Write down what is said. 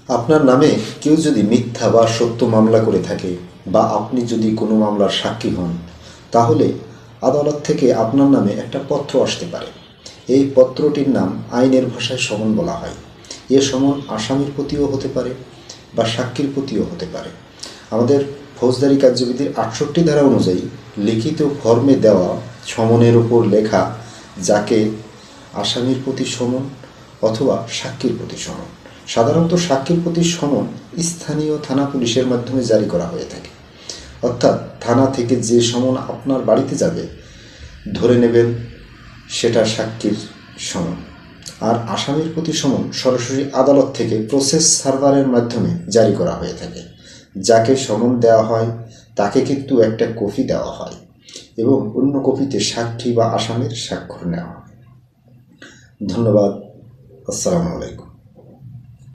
আপনার নামে কেউ যদি মিথ্যা বা সত্য মামলা করে থাকে বা আপনি যদি কোনো মামলার সাক্ষী হন, তাহলে আদালত থেকে আপনার নামে একটা পত্র আসতে পারে। এই পত্রটির নাম আইনের ভাষায় সমন বলা হয়। এ সমন আসামির প্রতিও হতে পারে বা সাক্ষীর প্রতিও হতে পারে। আমাদের ফৌজদারি কার্যবিধির ৬৮ ধারা অনুযায়ী লিখিত ফর্মে দেওয়া সমনের উপর লেখা যাকে আসামির প্রতি সমন অথবা সাক্ষীর প্রতি সমন। সাধারণত সাক্ষীর প্রতি সমন স্থানীয় থানা পুলিশের মাধ্যমে জারি করা হয়ে থাকে। অর্থাৎ থানা থেকে যে সমন আপনার বাড়িতে যাবে, ধরে নেবেন সেটা সাক্ষীর সমন। আর আসামির প্রতি সমন সরাসরি আদালত থেকে প্রসেস সার্ভারের মাধ্যমে জারি করা হয়ে থাকে। যাকে সমন দেওয়া হয় তাকে কিন্তু একটা কপি দেওয়া হয় এবং অন্য কপিতে সাক্ষী বা আসামির স্বাক্ষর নেওয়া হয়। ধন্যবাদ। আসসালামু আলাইকুম।